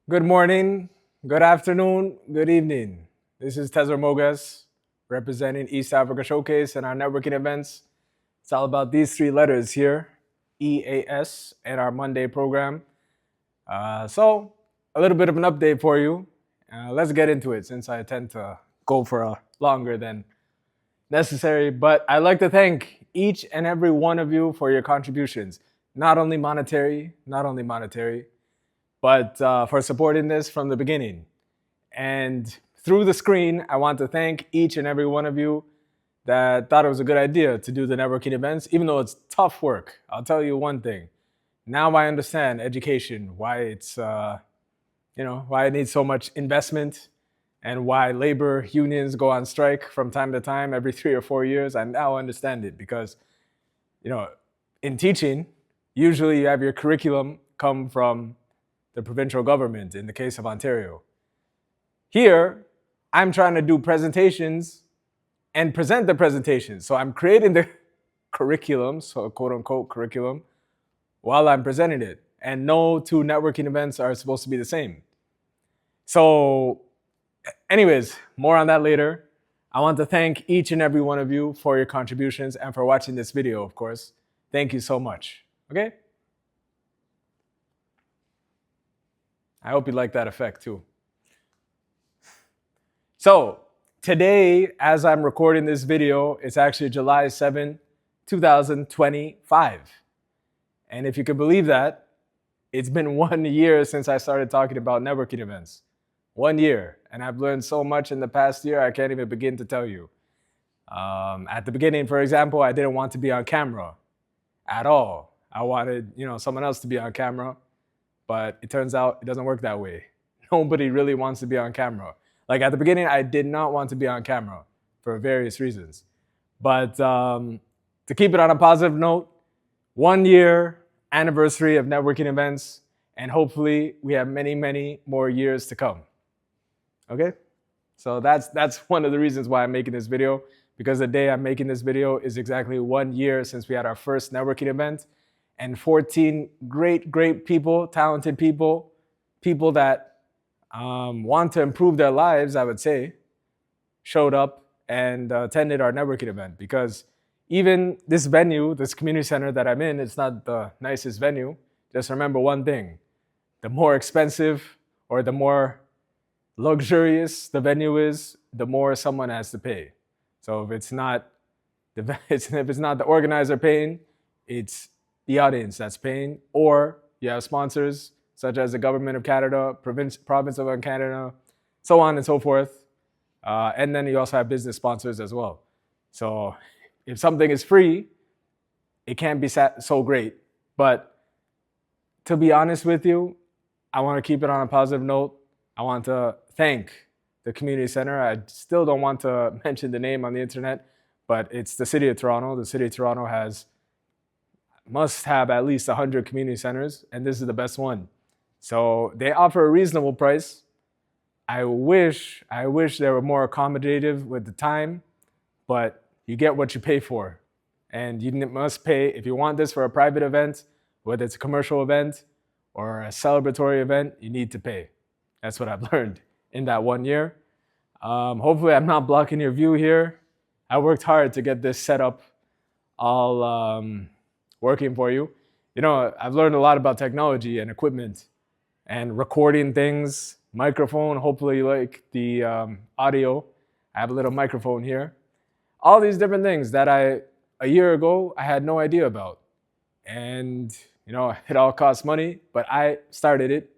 Good morning, good afternoon, good evening. This is Tezer Mogas representing East Africa Showcase and our networking events. It's all about these three letters here, EAS, and our Monday program. So, a little bit of an update for you. Let's get into it since I tend to go for longer than necessary. But I'd like to thank each and every one of you for your contributions, not only monetary, but for supporting this from the beginning. And through the screen, I want to thank each and every one of you that thought it was a good idea to do the networking events, even though it's tough work. I'll tell you one thing. Now I understand education, why why it needs so much investment and why labor unions go on strike from time to time every 3 or 4 years. I now understand it because, you know, in teaching, usually you have your curriculum come from the provincial government in the case of Ontario. Here, I'm trying to do presentations and present the presentations. So I'm creating the curriculum, so quote unquote curriculum, while I'm presenting it. And no two networking events are supposed to be the same. So, anyways, more on that later. I want to thank each and every one of you for your contributions and for watching this video, of course. Thank you so much. Okay? I hope you like that effect too. So today, as I'm recording this video, it's actually July 7, 2025. And if you could believe that, it's been 1 year since I started talking about networking events. 1 year. And I've learned so much in the past year, I can't even begin to tell you. At the beginning, for example, I didn't want to be on camera at all. I wanted, someone else to be on camera, but it turns out it doesn't work that way. Nobody really wants to be on camera. Like at the beginning, I did not want to be on camera for various reasons. But to keep it on a positive note, 1 year anniversary of networking events, and hopefully we have many, many more years to come. Okay? So that's one of the reasons why I'm making this video, because the day I'm making this video is exactly 1 year since we had our first networking event, and 14 great people, talented people that want to improve their lives, I would say, showed up and attended our networking event. Because even this venue, this community center that I'm in, it's not the nicest venue. Just remember one thing: the more expensive or the more luxurious the venue is, the more someone has to pay. So if it's not the organizer paying, it's the audience that's paying, or you have sponsors such as the government of Canada, province of Canada, so on and so forth. And then you also have business sponsors as well. So if something is free, it can't be so great. But to be honest with you, I want to keep it on a positive note. I want to thank the community center. I still don't want to mention the name on the internet, but it's the City of Toronto. The City of Toronto must have at least 100 community centers, and this is the best one. So they offer a reasonable price. I wish they were more accommodative with the time, but you get what you pay for. And you must pay, if you want this for a private event, whether it's a commercial event or a celebratory event, you need to pay. That's what I've learned in that 1 year. Hopefully I'm not blocking your view here. I worked hard to get this set up all working for you. I've learned a lot about technology and equipment and recording things, microphone. Hopefully you like the audio. I have a little microphone here. All these different things that a year ago, I had no idea about. And, it all costs money, but I started it.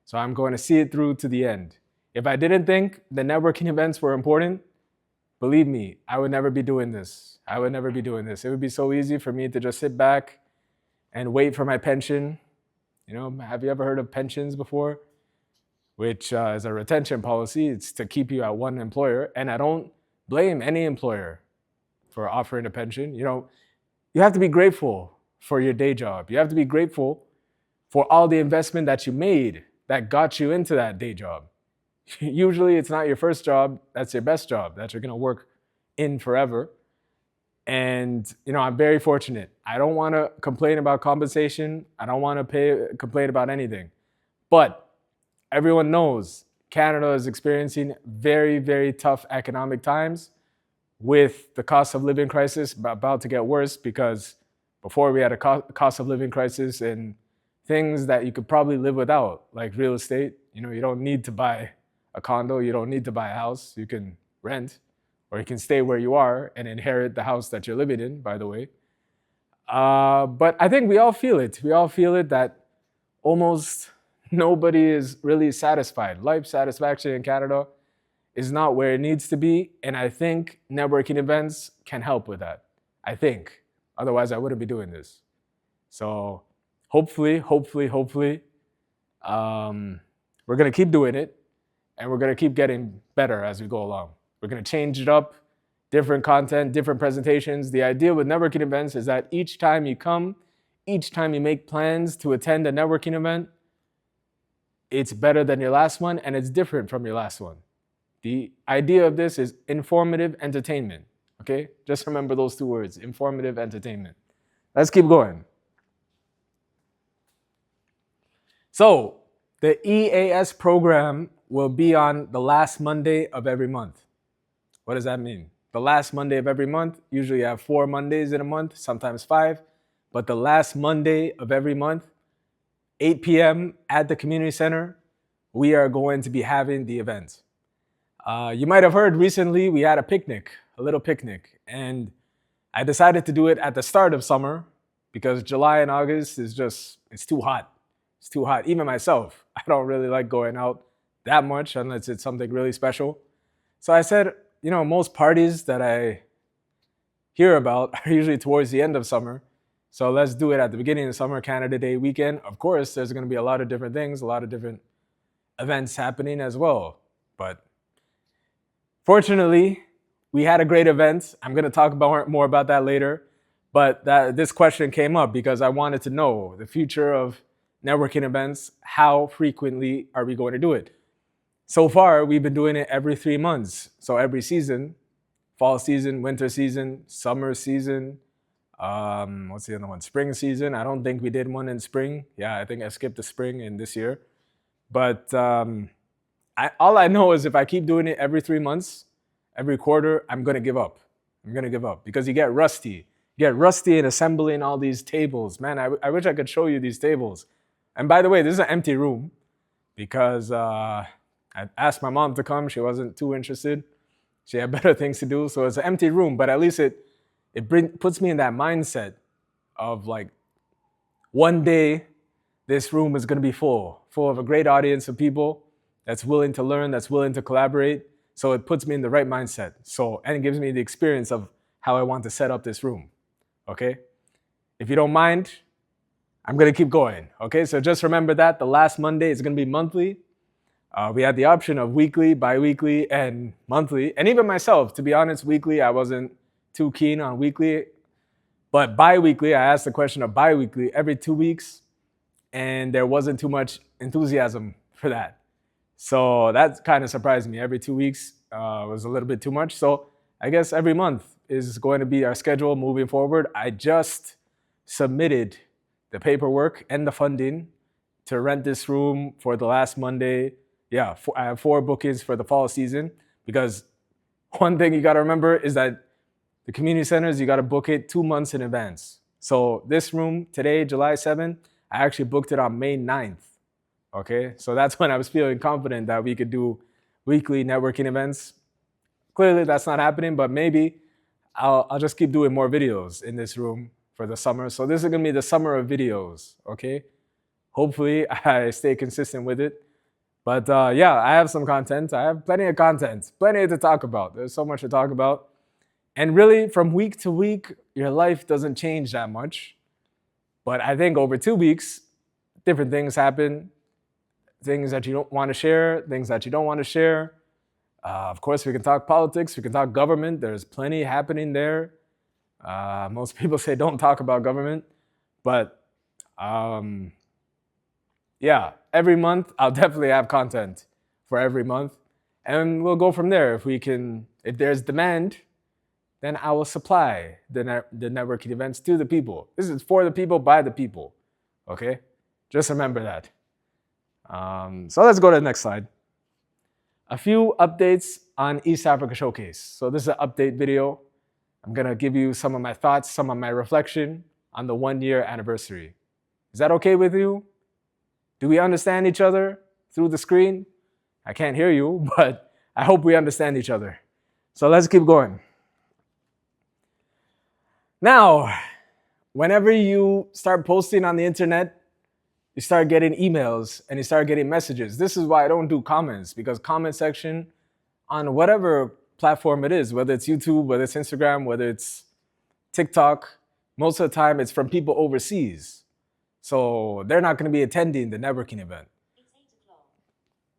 So I'm going to see it through to the end. If I didn't think the networking events were important, believe me, I would never be doing this. It would be so easy for me to just sit back and wait for my pension. Have you ever heard of pensions before? Which is a retention policy. It's to keep you at one employer. And I don't blame any employer for offering a pension. You have to be grateful for your day job. You have to be grateful for all the investment that you made that got you into that day job. Usually it's not your first job, that's your best job that you're going to work in forever. And, I'm very fortunate. I don't want to complain about compensation. I don't want to complain about anything. But everyone knows Canada is experiencing very, very tough economic times with the cost of living crisis about to get worse, because before we had a cost of living crisis in things that you could probably live without, like real estate. You don't need to buy a condo, you don't need to buy a house, you can rent, or you can stay where you are and inherit the house that you're living in, by the way. But I think we all feel it. We all feel it that almost nobody is really satisfied. Life satisfaction in Canada is not where it needs to be. And I think networking events can help with that. I think. Otherwise, I wouldn't be doing this. So hopefully, we're going to keep doing it. And we're going to keep getting better as we go along. We're going to change it up, different content, different presentations. The idea with networking events is that each time you come, each time you make plans to attend a networking event, it's better than your last one and it's different from your last one. The idea of this is informative entertainment, okay? Just remember those two words, informative entertainment. Let's keep going. So, the EAS program will be on the last Monday of every month. What does that mean? The last Monday of every month, usually you have 4 Mondays in a month, sometimes 5, but the last Monday of every month, 8 p.m. at the community center, we are going to be having the event. You might have heard recently we had a little picnic, and I decided to do it at the start of summer because July and August it's too hot. It's too hot. Even myself, I don't really like going out that much unless it's something really special. So I said, most parties that I hear about are usually towards the end of summer. So let's do it at the beginning of summer, Canada Day weekend. Of course, there's going to be a lot of different things, a lot of different events happening as well. But fortunately, we had a great event. I'm going to talk more about that later. But this question came up because I wanted to know the future of networking events. How frequently are we going to do it? So far, we've been doing it every 3 months. So every season, fall season, winter season, summer season, what's the other one? Spring season. I don't think we did one in spring. Yeah, I think I skipped the spring in this year. But all I know is if I keep doing it every 3 months, every quarter, I'm going to give up. I'm going to give up because you get rusty. You get rusty in assembling all these tables. Man, I wish I could show you these tables. And by the way, this is an empty room because I asked my mom to come. She wasn't too interested. She had better things to do. So it's an empty room, but at least it puts me in that mindset of like, one day this room is going to be full of a great audience of people that's willing to learn, that's willing to collaborate. So it puts me in the right mindset. And it gives me the experience of how I want to set up this room. Okay? If you don't mind, I'm going to keep going. Okay? So just remember that the last Monday is going to be monthly. We had the option of weekly, bi-weekly, and monthly. And even myself, to be honest, weekly, I wasn't too keen on weekly. But bi-weekly, I asked the question of bi-weekly every 2 weeks, and there wasn't too much enthusiasm for that. So that kind of surprised me. Every 2 weeks was a little bit too much. So I guess every month is going to be our schedule moving forward. I just submitted the paperwork and the funding to rent this room for the last Monday. Yeah, I have 4 bookings for the fall season because one thing you got to remember is that the community centers, you got to book it 2 months in advance. So this room today, July 7th, I actually booked it on May 9th. Okay, so that's when I was feeling confident that we could do weekly networking events. Clearly that's not happening, but maybe I'll just keep doing more videos in this room for the summer. So this is going to be the summer of videos, okay? Hopefully I stay consistent with it. But yeah, I have some content. I have plenty of content, plenty to talk about. There's so much to talk about. And really, from week to week, your life doesn't change that much. But I think over 2 weeks, different things happen. Things that you don't want to share, things that you don't want to share. Of course, we can talk politics, we can talk government. There's plenty happening there. Most people say don't talk about government. But yeah, every month, I'll definitely have content for every month. And we'll go from there. If there's demand, then I will supply the networking events to the people. This is for the people, by the people. Okay? Just remember that. So let's go to the next slide. A few updates on East Africa Showcase. So this is an update video. I'm gonna give you some of my thoughts, some of my reflection on the 1-year anniversary. Is that okay with you? Do we understand each other through the screen? I can't hear you, but I hope we understand each other. So let's keep going. Now, whenever you start posting on the internet, you start getting emails and you start getting messages. This is why I don't do comments, because comment section on whatever platform it is, whether it's YouTube, whether it's Instagram, whether it's TikTok, most of the time it's from people overseas. So they're not going to be attending the networking event.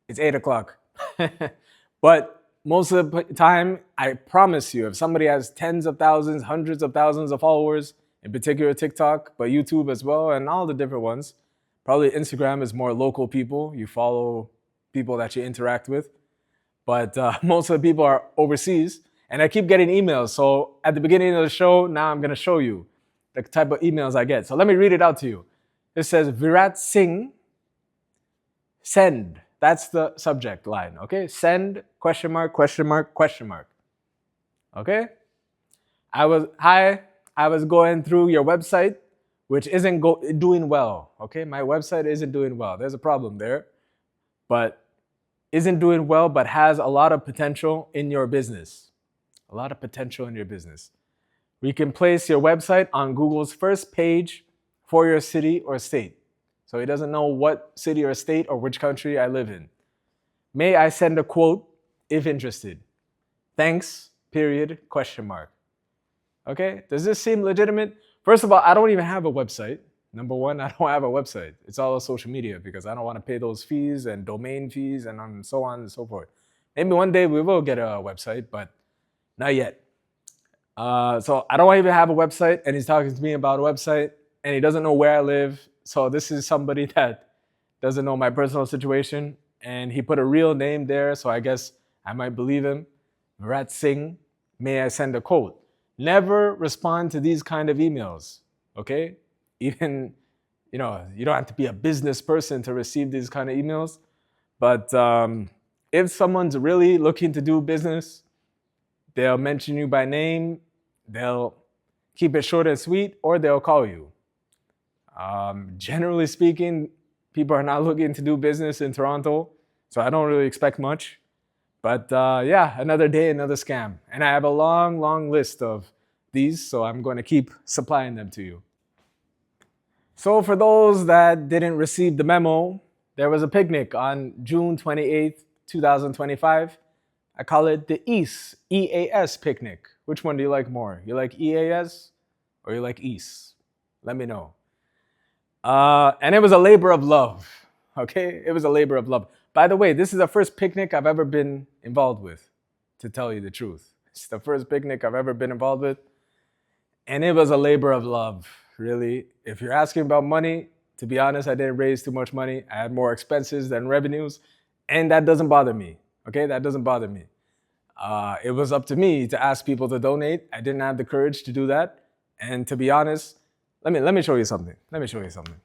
It's 8 o'clock. But most of the time, I promise you, if somebody has tens of thousands, hundreds of thousands of followers, in particular TikTok, but YouTube as well, and all the different ones, probably Instagram is more local people. You follow people that you interact with. But most of the people are overseas. And I keep getting emails. So at the beginning of the show, now I'm going to show you the type of emails I get. So let me read it out to you. It says, Virat Singh, send. That's the subject line, okay? Send, question mark, question mark, question mark. Okay? I was going through your website, which isn't doing well, okay? My website isn't doing well. There's a problem there, but isn't doing well, but has a lot of potential in your business. A lot of potential in your business. We can place your website on Google's first page for your city or state. So he doesn't know what city or state or which country I live in. May I send a quote if interested? Thanks, period, question mark. Okay, does this seem legitimate? First of all, I don't even have a website. Number one, I don't have a website. It's all social media because I don't want to pay those fees and domain fees and so on and so forth. Maybe one day we will get a website, but not yet. So I don't even have a website, and he's talking to me about a website, and he doesn't know where I live. So this is somebody that doesn't know my personal situation, and he put a real name there, so I guess I might believe him. Virat Singh, may I send a quote? Never respond to these kind of emails, okay? Even, you don't have to be a business person to receive these kind of emails. But if someone's really looking to do business, they'll mention you by name, they'll keep it short and sweet, or they'll call you. Generally speaking, people are not looking to do business in Toronto, so I don't really expect much. But yeah, another day, another scam. And I have a long, long list of these, so I'm going to keep supplying them to you. So for those that didn't receive the memo, there was a picnic on June 28th, 2025. I call it the EAS picnic. Which one do you like more? You like EAS or you like EAS? Let me know. And it was a labor of love, okay? It was a labor of love. By the way, this is the first picnic I've ever been involved with, to tell you the truth. It's the first picnic I've ever been involved with. And it was a labor of love, really. If you're asking about money, to be honest, I didn't raise too much money. I had more expenses than revenues. And that doesn't bother me, okay? That doesn't bother me. It was up to me to ask people to donate. I didn't have the courage to do that. And to be honest, let me show you something. Let me show you something.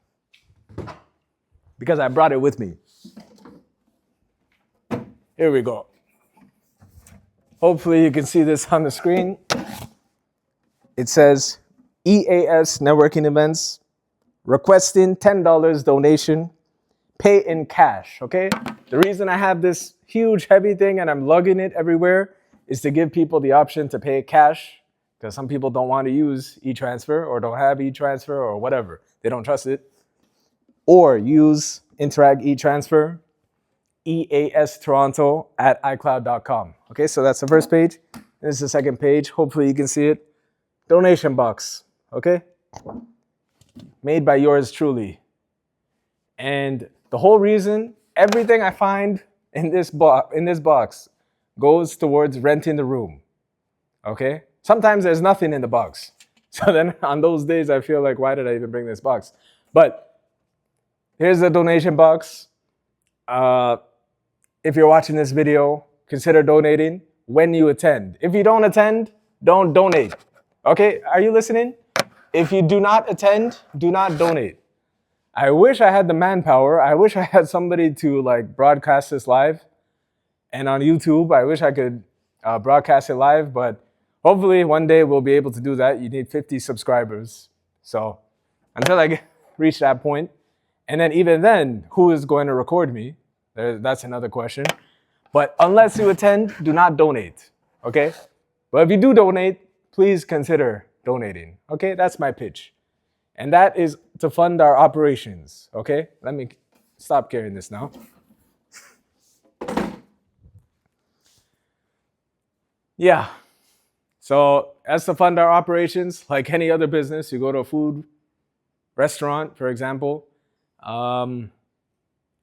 Because I brought it with me. Here we go. Hopefully you can see this on the screen. It says EAS networking events, requesting $10 donation, pay in cash, okay? The reason I have this huge heavy thing and I'm lugging it everywhere is to give people the option to pay cash, because some people don't want to use e-transfer or don't have e-transfer or whatever. They don't trust it. Or use Interact e-transfer, eastoronto@icloud.com. Okay, so that's the first page. This is the second page. Hopefully you can see it. Donation box, okay? Made by yours truly. And the whole reason, everything I find in this box goes towards renting the room, okay? Sometimes there's nothing in the box. So then on those days, I feel like, why did I even bring this box? But here's the donation box. If you're watching this video, consider donating when you attend. If you don't attend, don't donate. Okay, are you listening? If you do not attend, do not donate. I wish I had the manpower. I wish I had somebody to like broadcast this live. And on YouTube, I wish I could broadcast it live, but hopefully one day we'll be able to do that. You need 50 subscribers. So until I reach that point, and then even then, who is going to record me? That's another question. But unless you attend, do not donate, okay? But if you do donate, please consider donating, okay? That's my pitch. And that is to fund our operations, okay? Let me stop carrying this now. Yeah. So as to fund our operations, like any other business, you go to a food restaurant, for example,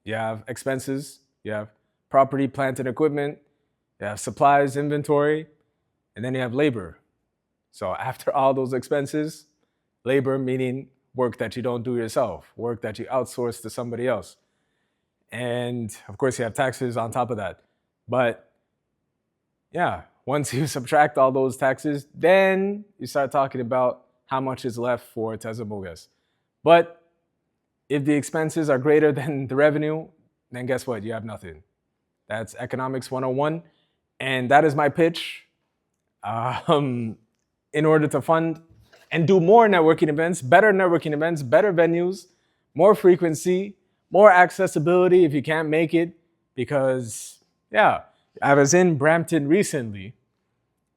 you have expenses, you have property, plant, and equipment, you have supplies, inventory, and then you have labor. So after all those expenses, labor meaning work that you don't do yourself, work that you outsource to somebody else. And of course, you have taxes on top of that. But yeah, once you subtract all those taxes, then you start talking about how much is left for Tesla Mogas. But if the expenses are greater than the revenue, then guess what? You have nothing. That's economics 101. And that is my pitch. In order to fund and do more networking events, better venues, more frequency, more accessibility if you can't make it. Because, yeah, I was in Brampton recently,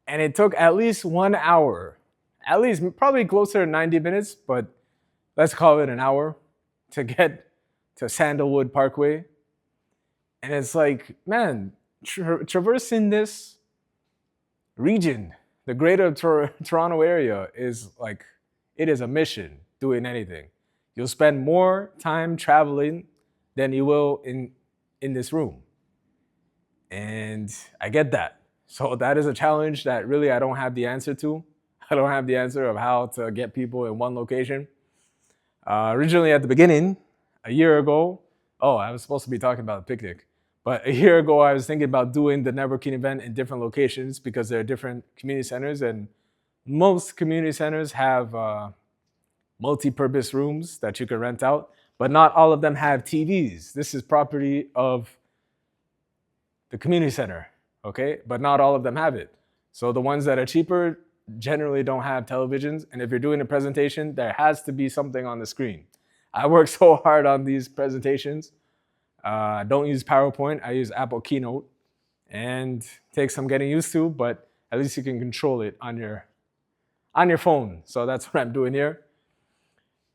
and it took at least 1 hour, at least probably closer to 90 minutes, but let's call it an hour to get to Sandalwood Parkway. And it's like, man, traversing this region, the greater Toronto area is like, it is a mission doing anything. You'll spend more time traveling than you will in this room. And I get that. So that is a challenge that really I don't have the answer to. I don't have the answer of how to get people in one location. Originally at the beginning, a year ago, I was supposed to be talking about a picnic. But a year ago, I was thinking about doing the networking event in different locations because there are different community centers, and most community centers have multi-purpose rooms that you can rent out, but not all of them have TVs. This is property of the community center, okay? But not all of them have it. So the ones that are cheaper generally don't have televisions, and if you're doing a presentation, there has to be something on the screen. I work so hard on these presentations. I don't use PowerPoint, I use Apple Keynote, and it takes some getting used to, but at least you can control it on your phone. So that's what I'm doing here.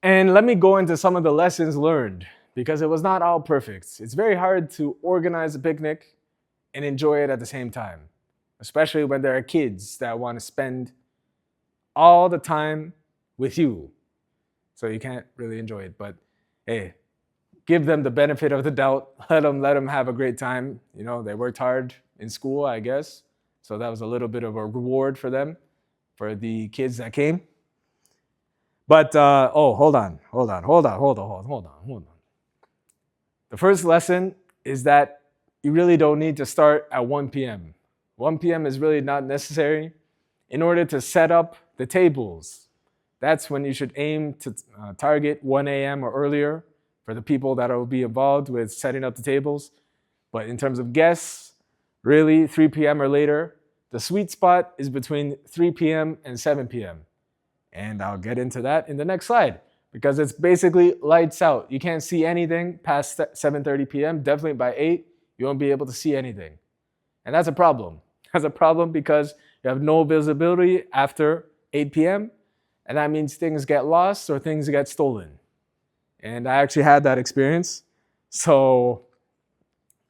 And let me go into some of the lessons learned, because it was not all perfect. It's very hard to organize a picnic and enjoy it at the same time, especially when there are kids that want to spend all the time with you. So you can't really enjoy it, but hey, give them the benefit of the doubt. Let them have a great time. You know, they worked hard in school, I guess. So that was a little bit of a reward for them, for the kids that came. But, hold on. The first lesson is that you really don't need to start at 1 p.m. 1 p.m. is really not necessary. In order to set up the tables, that's when you should aim to target 1 a.m. or earlier for the people that will be involved with setting up the tables. But in terms of guests, really 3 p.m. or later. The sweet spot is between 3 p.m. and 7 p.m. And I'll get into that in the next slide, because it's basically lights out. You can't see anything past 7:30 p.m. Definitely by 8, you won't be able to see anything. And that's a problem. That's a problem because you have no visibility after 8 p.m. And that means things get lost or things get stolen. And I actually had that experience. So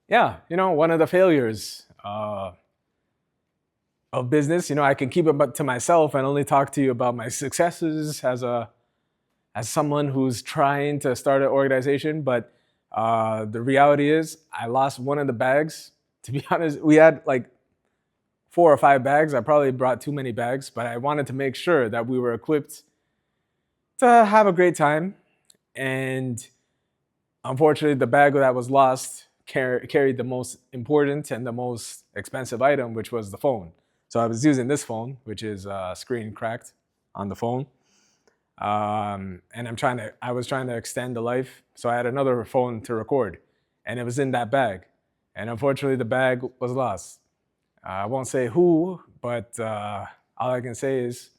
yeah, one of the failures of business, I can keep it to myself and only talk to you about my successes as someone who's trying to start an organization. But the reality is I lost one of the bags. To be honest, we had like 4 or 5 bags. I probably brought too many bags, but I wanted to make sure that we were equipped to have a great time. And unfortunately, the bag that was lost carried the most important and the most expensive item, which was the phone. So I was using this phone, which is screen cracked on the phone. And I was trying to extend the life. So I had another phone to record, and it was in that bag. And unfortunately, the bag was lost. I won't say who, but all I can say is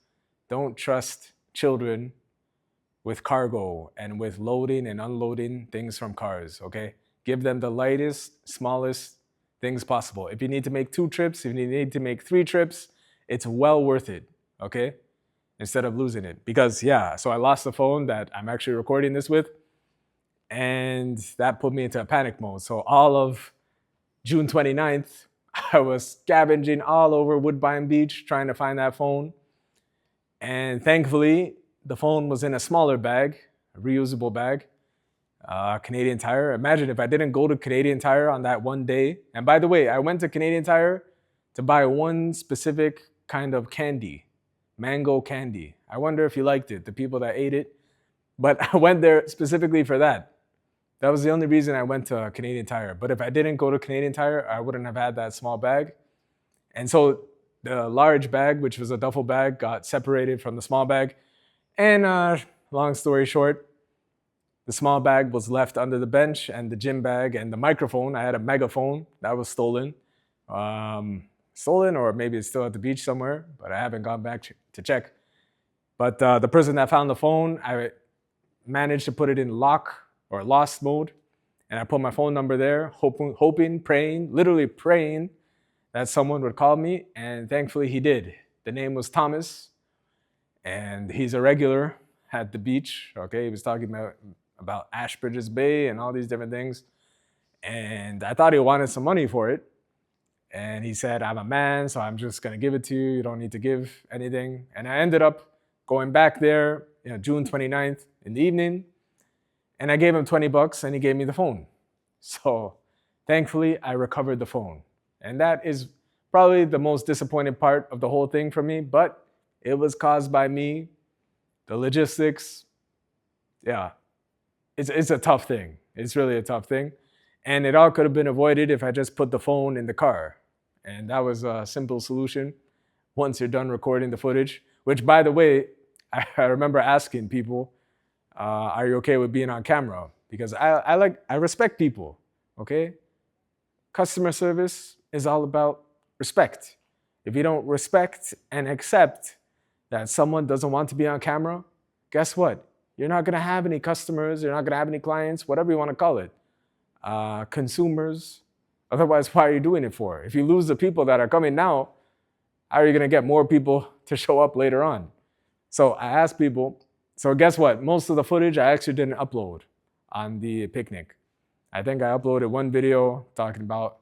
don't trust children with cargo and with loading and unloading things from cars, okay? Give them the lightest, smallest things possible. If you need to make 2 trips, if you need to make 3 trips, it's well worth it, okay? Instead of losing it. Because, yeah, so I lost the phone that I'm actually recording this with, and that put me into a panic mode. So all of June 29th, I was scavenging all over Woodbine Beach trying to find that phone. And thankfully, the phone was in a smaller bag, a reusable bag, Canadian Tire. Imagine if I didn't go to Canadian Tire on that one day. And by the way, I went to Canadian Tire to buy one specific kind of candy, mango candy. I wonder if you liked it, the people that ate it. But I went there specifically for that. That was the only reason I went to Canadian Tire. But if I didn't go to Canadian Tire, I wouldn't have had that small bag. And so the large bag, which was a duffel bag, got separated from the small bag. And long story short, the small bag was left under the bench, and the gym bag and the microphone, I had a megaphone, that was stolen. Stolen, or maybe it's still at the beach somewhere, but I haven't gone back to check. But the person that found the phone, I managed to put it in lock or lost mode, and I put my phone number there, hoping, praying, literally praying that someone would call me, and thankfully he did. The name was Thomas, and he's a regular at the beach, okay? He was talking about Ashbridges Bay and all these different things, and I thought he wanted some money for it, and he said, I'm a man, so I'm just gonna give it to you, you don't need to give anything. And I ended up going back there, June 29th in the evening, and I gave him $20 and he gave me the phone. So thankfully, I recovered the phone. And that is probably the most disappointing part of the whole thing for me, but it was caused by me. The logistics, yeah, it's a tough thing. It's really a tough thing. And it all could have been avoided if I just put the phone in the car. And that was a simple solution once you're done recording the footage, which, by the way, I remember asking people, are you okay with being on camera? Because I respect people, okay? Customer service is all about respect. If you don't respect and accept that someone doesn't want to be on camera, guess what? You're not gonna have any customers, you're not gonna have any clients, whatever you wanna call it, consumers. Otherwise, why are you doing it for? If you lose the people that are coming now, how are you gonna get more people to show up later on? So I asked people, so guess what? Most of the footage I actually didn't upload on the picnic. I think I uploaded one video talking about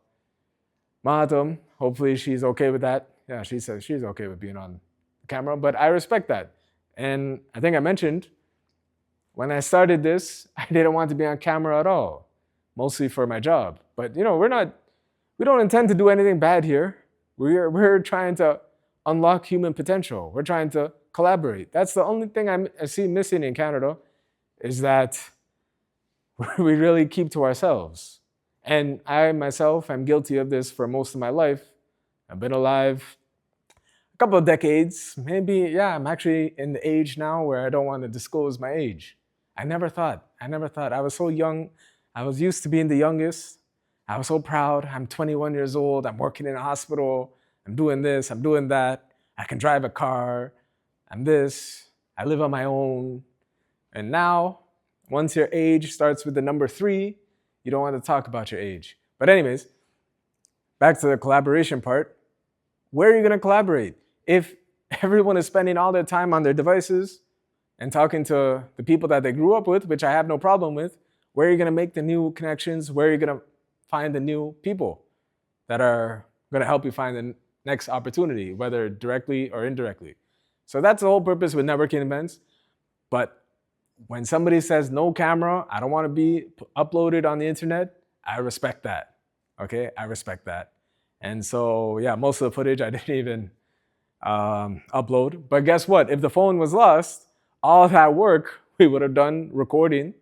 Mahatam. Hopefully she's okay with that. Yeah, she says she's okay with being on camera, but I respect that. And I think I mentioned when I started this, I didn't want to be on camera at all, mostly for my job. But we don't intend to do anything bad here. We're trying to unlock human potential. We're trying to collaborate. That's the only thing I see missing in Canada, is that we really keep to ourselves. And I myself am guilty of this for most of my life. I've been alive a couple of decades, maybe, yeah, I'm actually in the age now where I don't want to disclose my age. I never thought. I was so young. I was used to being the youngest. I was so proud. I'm 21 years old. I'm working in a hospital. I'm doing this. I'm doing that. I can drive a car. I'm this. I live on my own. And now, once your age starts with the number 3, you don't want to talk about your age. But anyways, back to the collaboration part. Where are you going to collaborate? If everyone is spending all their time on their devices and talking to the people that they grew up with, which I have no problem with, where are you going to make the new connections? Where are you going to find the new people that are going to help you find the next opportunity, whether directly or indirectly? So that's the whole purpose with networking events. But when somebody says no camera, I don't want to be uploaded on the internet, I respect that, okay? I respect that. And so, yeah, most of the footage I didn't even upload. But guess what? If the phone was lost, all that work we would have done recording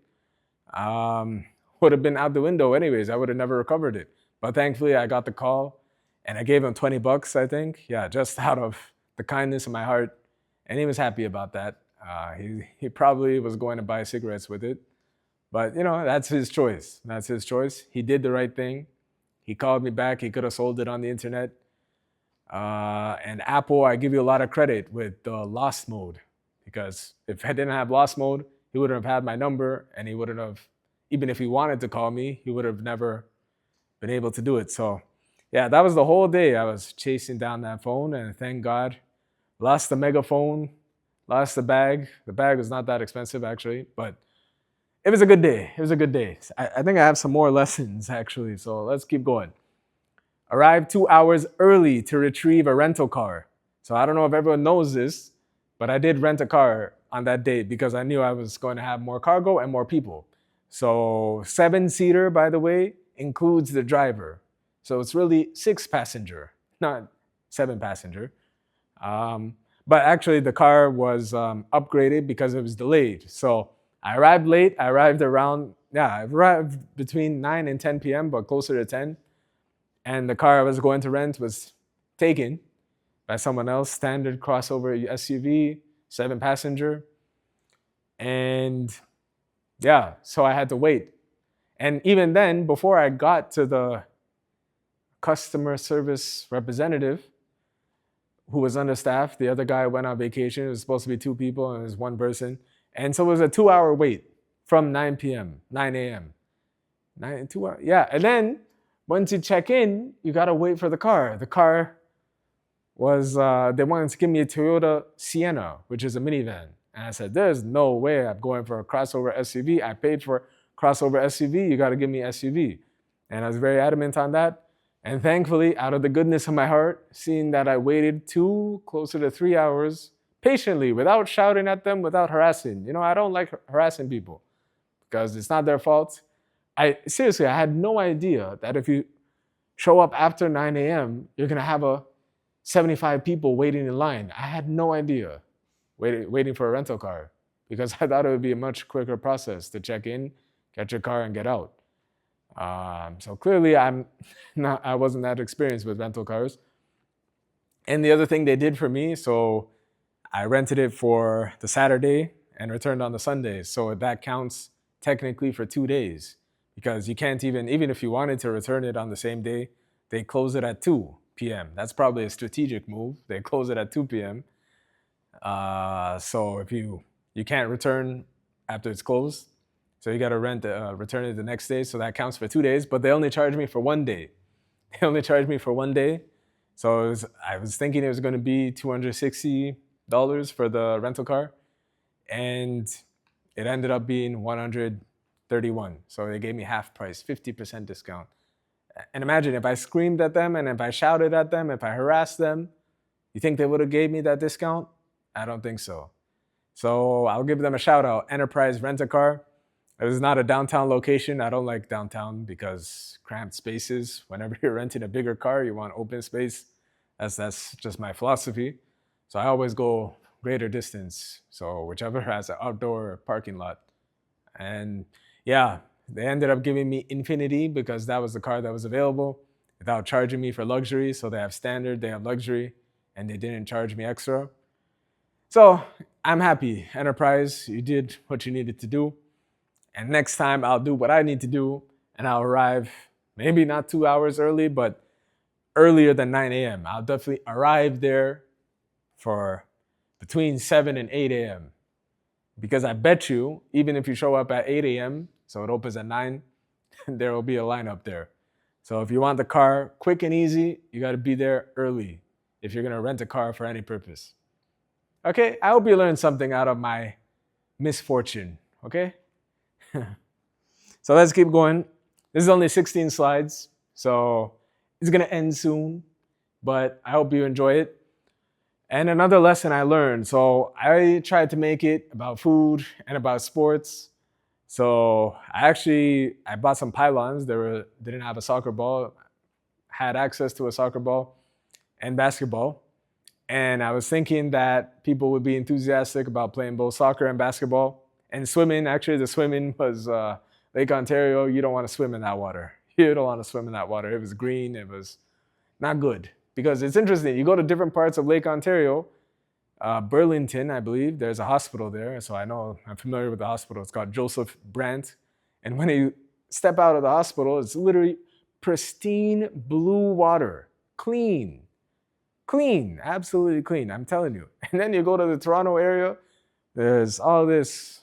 would have been out the window anyways. I would have never recovered it. But thankfully, I got the call, and I gave him $20, I think. Yeah, just out of the kindness of my heart. And he was happy about that. He probably was going to buy cigarettes with it, but that's his choice. That's his choice. He did the right thing. He called me back. He could have sold it on the internet. And Apple, I give you a lot of credit with the lost mode, because if I didn't have lost mode, he wouldn't have had my number, and he wouldn't have, even if he wanted to call me, he would have never been able to do it. So yeah, that was the whole day. I was chasing down that phone, and thank God, lost the megaphone, lost the bag. The bag was not that expensive actually, but it was a good day. It was a good day. I think I have some more lessons actually, so let's keep going. Arrived 2 hours early to retrieve a rental car. So I don't know if everyone knows this, but I did rent a car on that day because I knew I was going to have more cargo and more people. So 7-seater, by the way, includes the driver. So it's really 6-passenger, not 7-passenger. But actually the car was upgraded because it was delayed. So I arrived late. I arrived between 9 and 10 p.m., but closer to 10. And the car I was going to rent was taken by someone else, standard crossover SUV, 7-passenger. And yeah, so I had to wait. And even then, before I got to the customer service representative, who was understaffed, the other guy went on vacation. It was supposed to be 2 people and it was 1 person. And so it was a 2-hour wait from 9 a.m. 2 hours. Yeah, and then once you check in, you gotta wait for the car. The car was, they wanted to give me a Toyota Sienna, which is a minivan. And I said, there's no way I'm going for a crossover SUV. I paid for crossover SUV, you gotta give me SUV. And I was very adamant on that. And thankfully, out of the goodness of my heart, seeing that I waited closer to 3 hours, patiently, without shouting at them, without harassing. I don't like harassing people because it's not their fault. Seriously, I had no idea that if you show up after 9 a.m., you're gonna have 75 people waiting in line. I had no idea waiting for a rental car, because I thought it would be a much quicker process to check in, get your car, and get out. So clearly I wasn't that experienced with rental cars. And the other thing they did for me, so I rented it for the Saturday and returned on the Sunday. So that counts technically for 2 days, because you can't even if you wanted to return it on the same day, they close it at 2 p.m. That's probably a strategic move. They close it at 2 p.m. So if you can't return after it's closed, so you got to return it the next day. So that counts for 2 days, but they only charged me for 1 day. They only charged me for 1 day. So I was thinking it was going to be $260 for the rental car, and it ended up being $131. So they gave me half price, 50% discount. And imagine if I screamed at them and if I shouted at them, if I harassed them, you think they would have gave me that discount? I don't think so. So I'll give them a shout out. Enterprise Rent-A-Car. It was not a downtown location. I don't like downtown because cramped spaces. Whenever you're renting a bigger car, you want open space. That's just my philosophy. So I always go greater distance. So whichever has an outdoor parking lot. And yeah, they ended up giving me Infinity because that was the car that was available without charging me for luxury. So they have standard, they have luxury, and they didn't charge me extra. So I'm happy. Enterprise, you did what you needed to do. And next time I'll do what I need to do, and I'll arrive maybe not 2 hours early, but earlier than 9 a.m. I'll definitely arrive there for between 7 and 8 a.m. Because I bet you, even if you show up at 8 a.m., so it opens at 9, there will be a lineup there. So if you want the car quick and easy, you got to be there early if you're going to rent a car for any purpose. Okay, I hope you learned something out of my misfortune, okay? So let's keep going. This is only 16 slides, so it's going to end soon, but I hope you enjoy it. And another lesson I learned. So I tried to make it about food and about sports. So I bought some pylons. Didn't have a soccer ball, had access to a soccer ball and basketball. And I was thinking that people would be enthusiastic about playing both soccer and basketball. And swimming, actually the swimming was Lake Ontario. You don't want to swim in that water. You don't want to swim in that water. It was green. It was not good. Because it's interesting. You go to different parts of Lake Ontario, Burlington, I believe, there's a hospital there. So I'm familiar with the hospital. It's called Joseph Brandt. And when you step out of the hospital, it's literally pristine blue water, clean, clean, absolutely clean. I'm telling you. And then you go to the Toronto area, there's all this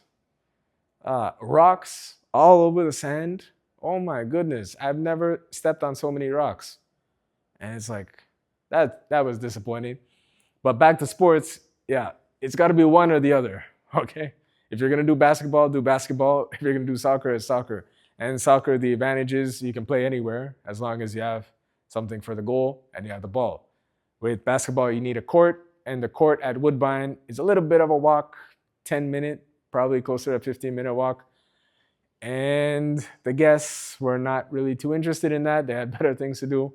rocks all over the sand. Oh my goodness, I've never stepped on so many rocks. And it's like, that was disappointing. But back to sports, yeah, it's got to be one or the other, okay? If you're going to do basketball, do basketball. If you're going to do soccer, it's soccer. And soccer, the advantage is you can play anywhere as long as you have something for the goal and you have the ball. With basketball, you need a court, and the court at Woodbine is a little bit of a walk, 10-minute, probably closer to a 15-minute walk. And the guests were not really too interested in that. They had better things to do.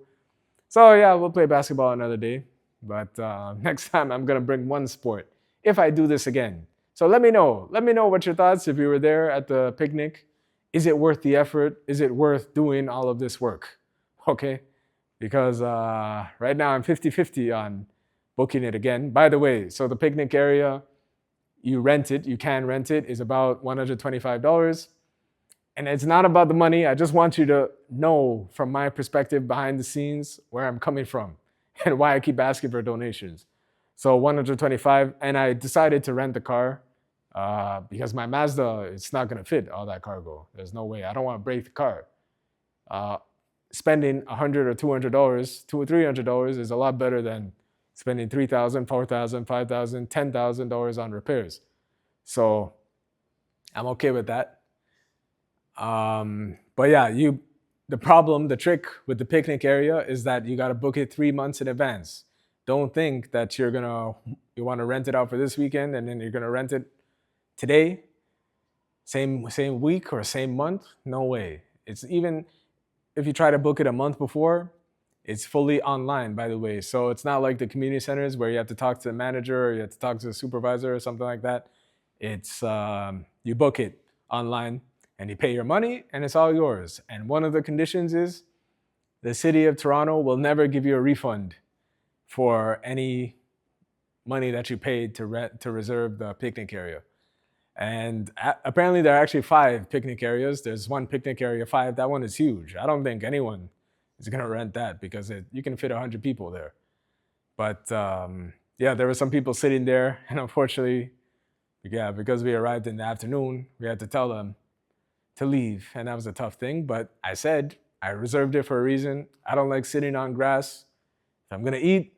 So yeah, we'll play basketball another day. But next time I'm gonna bring one sport if I do this again. So let me know. Let me know what your thoughts if you were there at the picnic. Is it worth the effort? Is it worth doing all of this work? Okay, because right now I'm 50-50 on booking it again. By the way, so the picnic area, you can rent it, is about $125. And it's not about the money. I just want you to know from my perspective behind the scenes where I'm coming from and why I keep asking for donations. So 125, and I decided to rent the car because my Mazda, it's not gonna fit all that cargo. There's no way. I don't want to break the car. Spending $100 or $200, $200 or $300 is a lot better than spending $3,000, $4,000, $5,000, $10,000 on repairs. So I'm okay with that. But yeah, the trick with the picnic area is that you got to book it 3 months in advance. Don't think that you want to rent it out for this weekend and then you're going to rent it today, same week or same month. No way. It's even if you try to book it a month before, it's fully online, by the way. So it's not like the community centers where you have to talk to the manager or you have to talk to the supervisor or something like that. It's you book it online and you pay your money and it's all yours. And one of the conditions is the city of Toronto will never give you a refund for any money that you paid to reserve the picnic area. And apparently there are actually 5 picnic areas. There's one picnic area 5. That one is huge. I don't think anyone is going to rent that because you can fit 100 people there. But yeah, there were some people sitting there, and unfortunately, yeah, because we arrived in the afternoon, we had to tell them to leave, and that was a tough thing. But I said I reserved it for a reason. I don't like sitting on grass. If I'm gonna eat,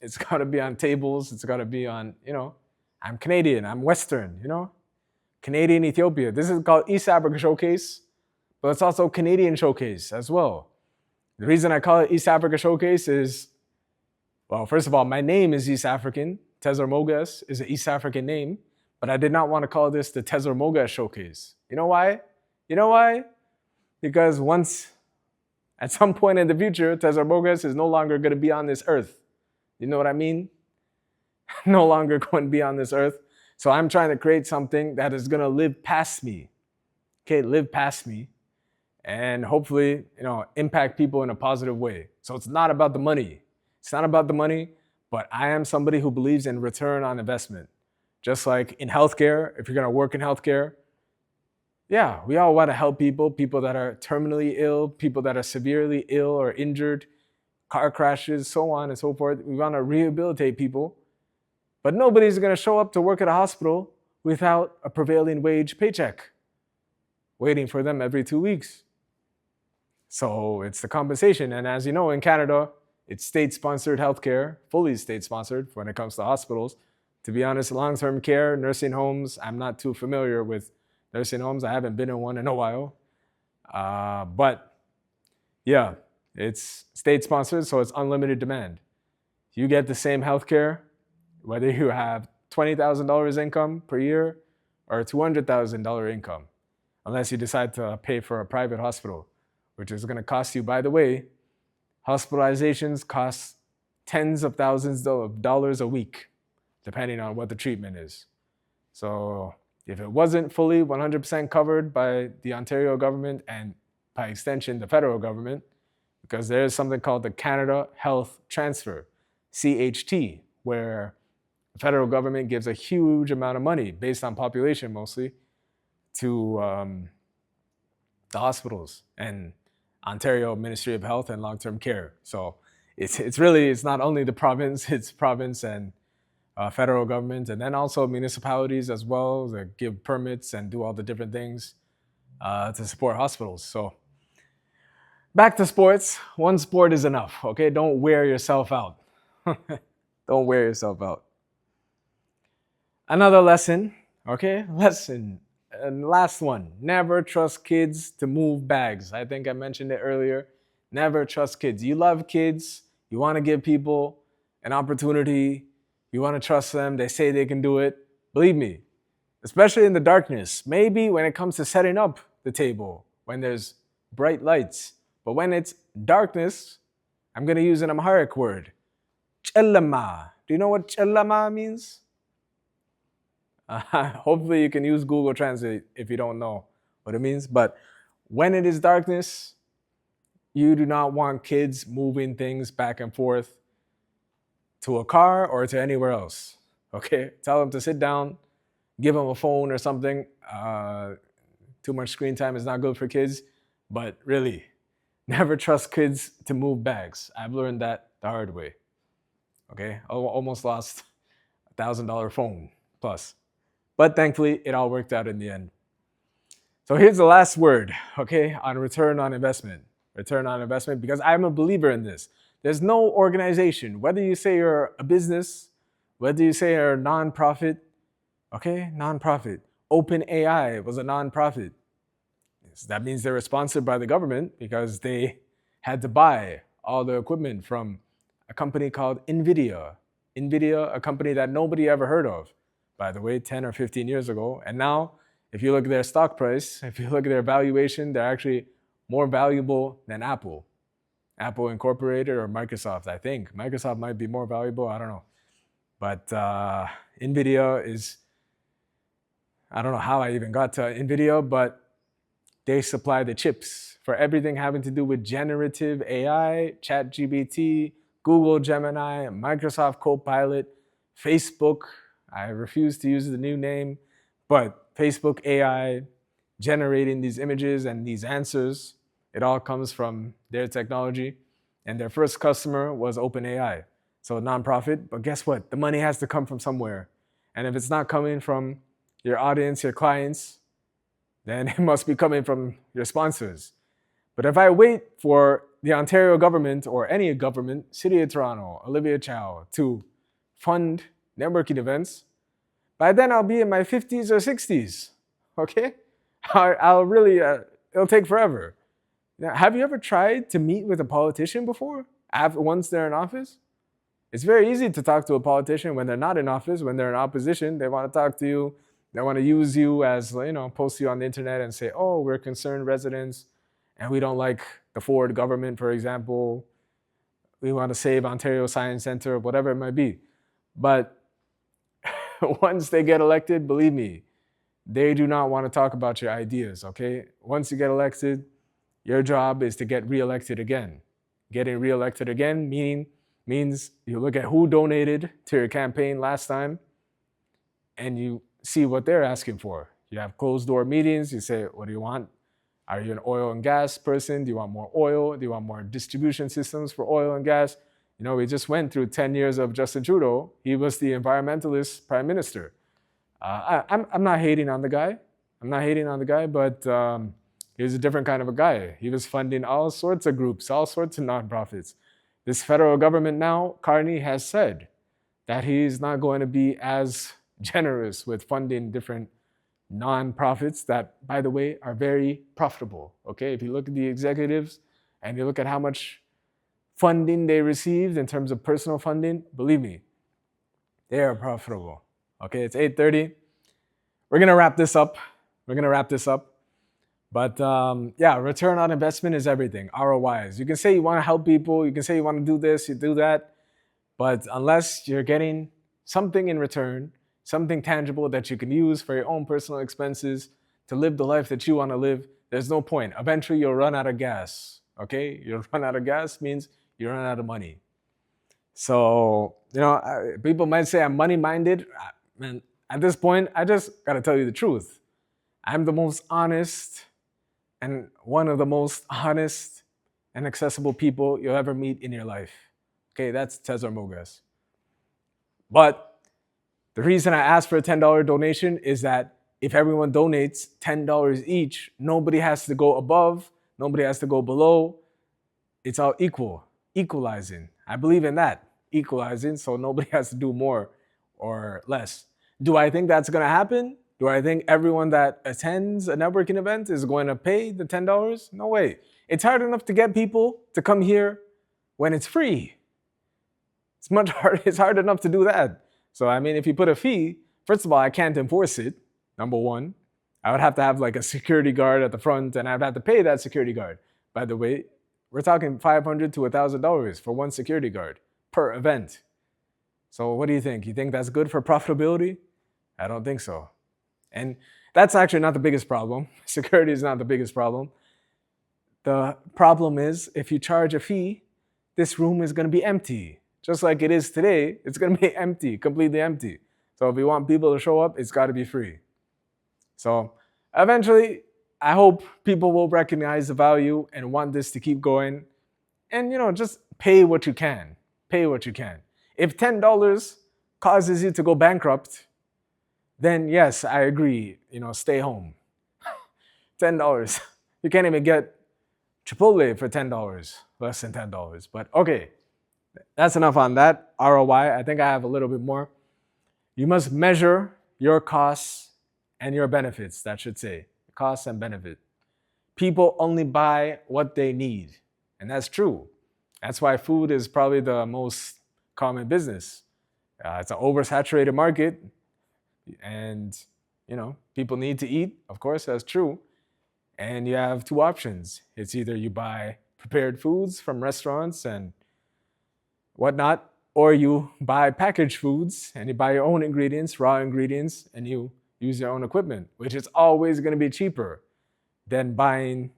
it's gotta be on tables. It's gotta be on, I'm Canadian. I'm Western. Canadian Ethiopia. This is called East Africa Showcase, but it's also Canadian Showcase as well. The reason I call it East Africa Showcase is, well, first of all, my name is East African. Tezer Mogas is an East African name, but I did not want to call this the Tezer Mogas Showcase. You know why? Because at some point in the future, Tezer Mogas is no longer going to be on this earth. You know what I mean? No longer going to be on this earth. So I'm trying to create something that is going to live past me. Okay, live past me. And hopefully, impact people in a positive way. So it's not about the money. It's not about the money, but I am somebody who believes in return on investment. Just like in healthcare, if you're going to work in healthcare, yeah, we all want to help people that are terminally ill, people that are severely ill or injured, car crashes, so on and so forth. We want to rehabilitate people, but nobody's going to show up to work at a hospital without a prevailing wage paycheck, waiting for them every 2 weeks. So it's the compensation. And as you know, in Canada, it's state-sponsored healthcare, fully state-sponsored when it comes to hospitals. To be honest, long-term care, nursing homes, I'm not too familiar with nursing homes. I haven't been in one in a while. But yeah, it's state-sponsored, so it's unlimited demand. You get the same healthcare, whether you have $20,000 income per year or $200,000 income, unless you decide to pay for a private hospital, which is going to cost you, by the way, hospitalizations cost tens of thousands of dollars a week, depending on what the treatment is. So if it wasn't fully 100% covered by the Ontario government and by extension the federal government, because there is something called the Canada Health Transfer, CHT, where The federal government gives a huge amount of money based on population mostly to the hospitals and Ontario Ministry of Health and Long-Term Care. So it's not only the province, it's province and federal government, and then also municipalities as well that give permits and do all the different things to support hospitals. So back to sports. One sport is enough, okay? Don't wear yourself out. Don't wear yourself out. Another lesson, okay? Lesson. And last one, never trust kids to move bags. I think I mentioned it earlier. Never trust kids. You love kids. You want to give people an opportunity. You want to trust them. They say they can do it. Believe me, especially in the darkness. Maybe when it comes to setting up the table, when there's bright lights. But when it's darkness, I'm going to use an Amharic word. Chelama. Do you know what chelama means? Hopefully you can use Google Translate if you don't know what it means. But when it is darkness, you do not want kids moving things back and forth to a car or to anywhere else. Okay? Tell them to sit down, give them a phone or something. Too much screen time is not good for kids. But really, never trust kids to move bags. I've learned that the hard way. Okay? Almost lost $1,000 phone plus. But thankfully, it all worked out in the end. So here's the last word, okay, on return on investment. Return on investment, because I'm a believer in this. There's no organization, whether you say you're a business, whether you say you're a nonprofit, okay, nonprofit. OpenAI was a nonprofit. So that means they were sponsored by the government because they had to buy all the equipment from a company called NVIDIA. NVIDIA, a company that nobody ever heard of, by the way, 10 or 15 years ago. And now, if you look at their stock price, if you look at their valuation, they're actually more valuable than Apple. Apple Incorporated or Microsoft, I think. Microsoft might be more valuable, I don't know. But NVIDIA is, I don't know how I even got to NVIDIA, but they supply the chips for everything having to do with generative AI, ChatGPT, Google Gemini, Microsoft Copilot, Facebook. I refuse to use the new name, but Facebook AI, generating these images and these answers, it all comes from their technology. And their first customer was OpenAI. So a nonprofit, but guess what? The money has to come from somewhere. And if it's not coming from your audience, your clients, then it must be coming from your sponsors. But if I wait for the Ontario government or any government, City of Toronto, Olivia Chow, to fund networking events, by then I'll be in my 50s or 60s, okay? I'll really, it'll take forever. Now, have you ever tried to meet with a politician before, once they're in office? It's very easy to talk to a politician when they're not in office, when they're in opposition. They want to talk to you. They want to use you as, post you on the internet and say, oh, we're concerned residents and we don't like the Ford government, for example. We want to save Ontario Science Centre, whatever it might be. But once they get elected, believe me, they do not want to talk about your ideas, okay? Once you get elected, your job is to get reelected again. Getting reelected again means you look at who donated to your campaign last time and you see what they're asking for. You have closed door meetings. You say, what do you want? Are you an oil and gas person? Do you want more oil? Do you want more distribution systems for oil and gas? We just went through 10 years of Justin Trudeau. He was the environmentalist prime minister. I'm not hating on the guy. But he was a different kind of a guy. He was funding all sorts of groups, all sorts of nonprofits. This federal government now, Carney has said that he's not going to be as generous with funding different nonprofits that, by the way, are very profitable. Okay, if you look at the executives and you look at how much funding they received in terms of personal funding, believe me, they are profitable. Okay, it's 8:30. We're gonna wrap this up. But return on investment is everything. ROIs. You can say you want to help people. You can say you want to do this, you do that. But unless you're getting something in return, something tangible that you can use for your own personal expenses to live the life that you want to live, there's no point. Eventually, you'll run out of gas. Okay? You'll run out of gas means you run out of money. So, people might say I'm money minded. Man, at this point, I just got to tell you the truth. I'm the most honest and one of the most honest and accessible people you'll ever meet in your life. Okay, that's Cesar Mogas. But the reason I asked for a $10 donation is that if everyone donates $10 each, nobody has to go above, nobody has to go below. It's all equal, equalizing. I believe in that, equalizing, so nobody has to do more or less. Do I think that's going to happen? Do I think everyone that attends a networking event is going to pay the $10? No way. It's hard enough to get people to come here when it's free. It's much hard. It's hard enough to do that. So, I mean, if you put a fee, first of all, I can't enforce it, number one. I would have to have like a security guard at the front, and I'd have to pay that security guard. By the way, we're talking $500 to $1,000 for one security guard per event. So what do you think? You think that's good for profitability? I don't think so. And that's actually not the biggest problem. Security is not the biggest problem. The problem is if you charge a fee, this room is going to be empty. Just like it is today, it's going to be empty, completely empty. So if we want people to show up, it's got to be free. So eventually, I hope people will recognize the value and want this to keep going. And, just pay what you can. Pay what you can. If $10 causes you to go bankrupt, then yes, I agree, stay home. $10. You can't even get Chipotle for $10, less than $10. But okay, that's enough on that. ROI, I think I have a little bit more. You must measure your costs and your benefits, that should say. Costs and benefit. People only buy what they need. And that's true. That's why food is probably the most common business. It's an oversaturated market. And, people need to eat. Of course, that's true. And you have two options. It's either you buy prepared foods from restaurants and whatnot, or you buy packaged foods and you buy your own ingredients, raw ingredients, and you use your own equipment, which is always going to be cheaper than buying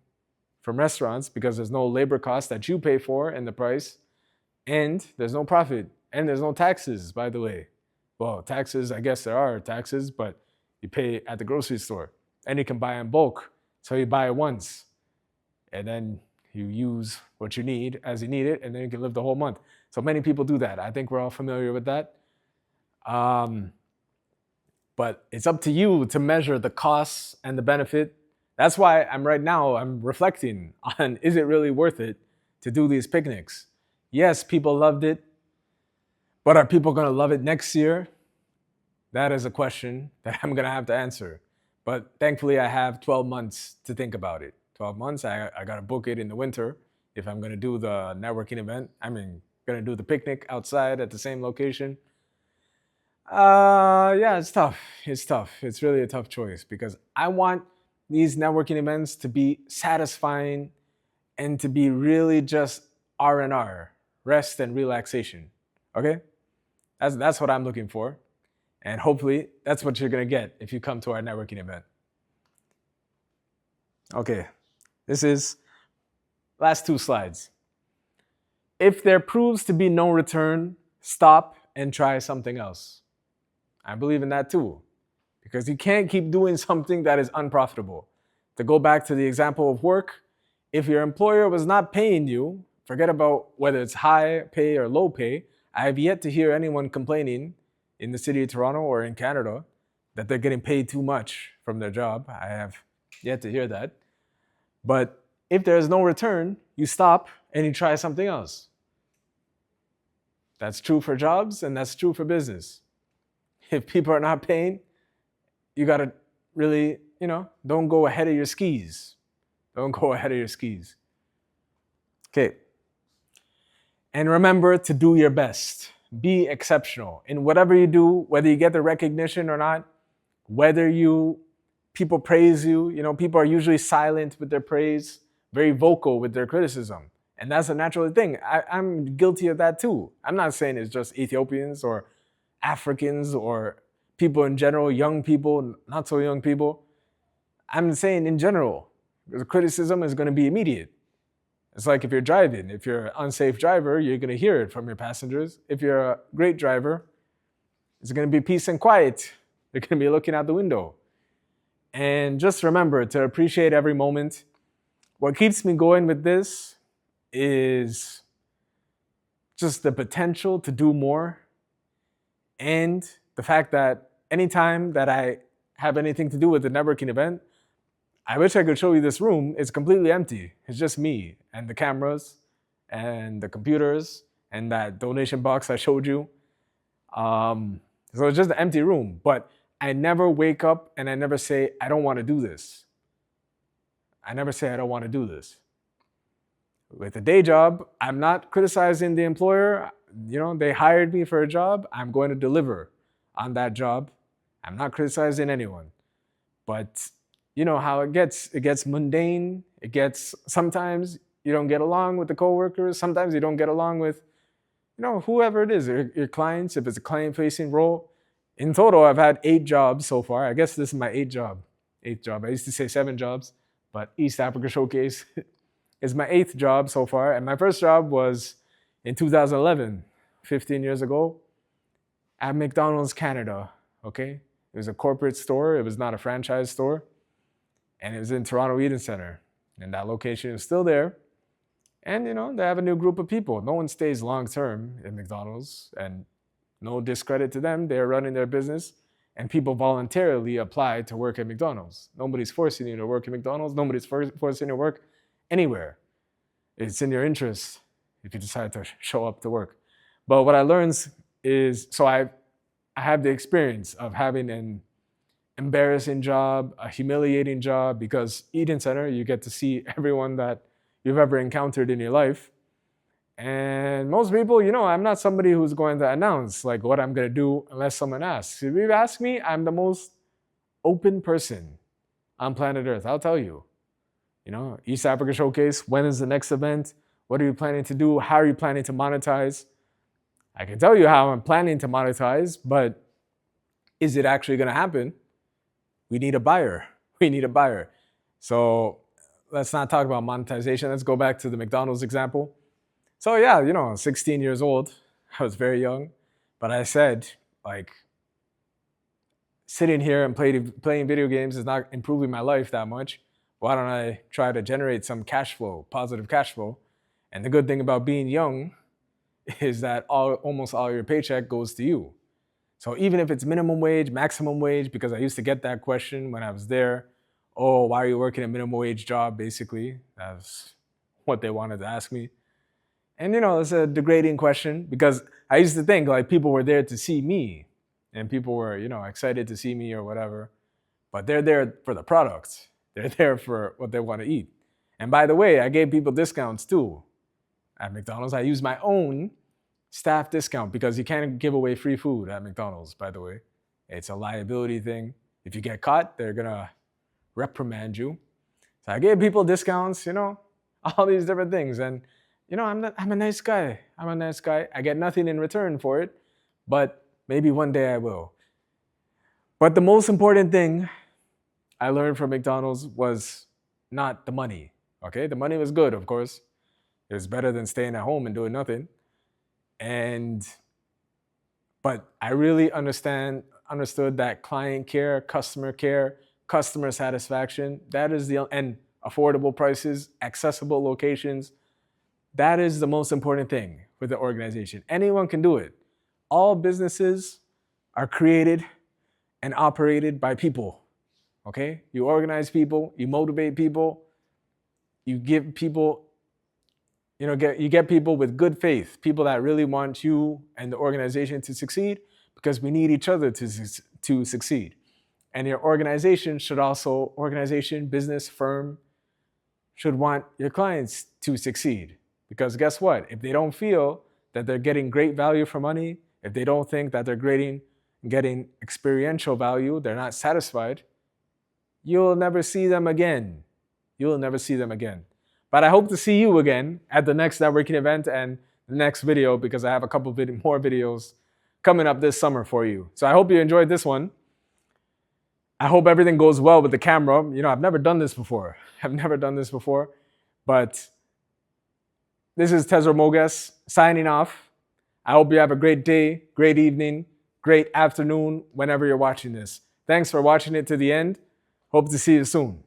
from restaurants because there's no labor cost that you pay for in the price, and there's no profit, and there's no taxes, by the way. Well, taxes, I guess there are taxes, but you pay at the grocery store, and you can buy in bulk. So you buy it once, and then you use what you need as you need it, and then you can live the whole month. So many people do that. I think we're all familiar with that. But it's up to you to measure the costs and the benefit. That's why I'm reflecting on, is it really worth it to do these picnics? Yes, people loved it, but are people going to love it next year? That is a question that I'm going to have to answer. But thankfully, I have 12 months to think about it. 12 months, I got to book it in the winter if I'm going to do the networking event. Going to do the picnic outside at the same location. Yeah, it's tough. It's tough. It's really a tough choice because I want these networking events to be satisfying and to be really just R&R, rest and relaxation. Okay? That's what I'm looking for. And hopefully that's what you're going to get if you come to our networking event. Okay. This is last two slides. If there proves to be no return, stop and try something else. I believe in that too, because you can't keep doing something that is unprofitable. To go back to the example of work, if your employer was not paying you, forget about whether it's high pay or low pay. I have yet to hear anyone complaining in the city of Toronto or in Canada that they're getting paid too much from their job. I have yet to hear that. But if there's no return, you stop and you try something else. That's true for jobs and that's true for business. If people are not paying, you got to really, don't go ahead of your skis. Don't go ahead of your skis. Okay. And remember to do your best. Be exceptional in whatever you do, whether you get the recognition or not, whether people praise you. People are usually silent with their praise, very vocal with their criticism. And that's a natural thing. I'm guilty of that too. I'm not saying it's just Ethiopians or Africans or people in general, young people, not so young people. I'm saying in general, the criticism is going to be immediate. It's like if you're driving. If you're an unsafe driver, you're going to hear it from your passengers. If you're a great driver, it's going to be peace and quiet. You're going to be looking out the window. And just remember to appreciate every moment. What keeps me going with this is just the potential to do more, and the fact that anytime that I have anything to do with the networking event, I wish I could show you this room. It's completely empty. It's just me and the cameras and the computers and that donation box I showed you. So it's just an empty room. But I never wake up and I never say, I don't want to do this. I never say I don't want to do this. With a day job, I'm not criticizing the employer. They hired me for a job. I'm going to deliver on that job. I'm not criticizing anyone. But you know how it gets. It gets mundane. Sometimes you don't get along with the coworkers. Sometimes you don't get along with, whoever it is, your clients, if it's a client-facing role. In total, I've had 8 jobs so far. I guess this is my 8th job. I used to say 7 jobs, but East Africa Showcase is my 8th job so far. And my first job was in 2011, 15 years ago, at McDonald's Canada, okay? It was a corporate store. It was not a franchise store. And it was in Toronto Eden Center. And that location is still there. And, they have a new group of people. No one stays long-term in McDonald's. And no discredit to them. They're running their business. And people voluntarily apply to work at McDonald's. Nobody's forcing you to work at McDonald's. Nobody's forcing you to work anywhere. It's in your interest if you decide to show up to work. But what I learned is, so I have the experience of having an embarrassing job, a humiliating job, because Eden Center, you get to see everyone that you've ever encountered in your life. And most people, I'm not somebody who's going to announce like what I'm going to do unless someone asks. If you ask me, I'm the most open person on planet Earth. I'll tell you. East Africa Showcase, when is the next event? What are you planning to do? How are you planning to monetize? I can tell you how I'm planning to monetize, but is it actually going to happen? We need a buyer. So let's not talk about monetization. Let's go back to the McDonald's example. So yeah, 16 years old. I was very young. But I said, sitting here and playing video games is not improving my life that much. Why don't I try to generate some cash flow, positive cash flow? And the good thing about being young is that almost all your paycheck goes to you. So even if it's minimum wage, maximum wage, because I used to get that question when I was there, oh, why are you working a minimum wage job, basically? That's what they wanted to ask me. And, it's a degrading question because I used to think like people were there to see me and people were, excited to see me or whatever. But they're there for the products. They're there for what they want to eat. And by the way, I gave people discounts too. At McDonald's, I use my own staff discount because you can't give away free food at McDonald's, by the way. It's a liability thing. If you get caught, they're going to reprimand you. So I gave people discounts, all these different things. And, I'm a nice guy. I get nothing in return for it, but maybe one day I will. But the most important thing I learned from McDonald's was not the money, okay? The money was good, of course. It was better than staying at home and doing nothing. But I really understood that client care, customer satisfaction, and affordable prices, accessible locations, that is the most important thing with the organization. Anyone can do it. All businesses are created and operated by people, okay? You organize people, you motivate people, you give people, you get people with good faith, people that really want you and the organization to succeed, because we need each other to succeed. And your organization, business, firm, should want your clients to succeed. Because guess what? If they don't feel that they're getting great value for money, if they don't think that they're getting experiential value, they're not satisfied, you'll never see them again. But I hope to see you again at the next networking event and the next video, because I have a couple more videos coming up this summer for you. So I hope you enjoyed this one. I hope everything goes well with the camera. I've never done this before. But This is Tezro Moges signing off. I hope you have a great day, great evening, great afternoon, whenever you're watching this. Thanks for watching it to the end. Hope to see you soon.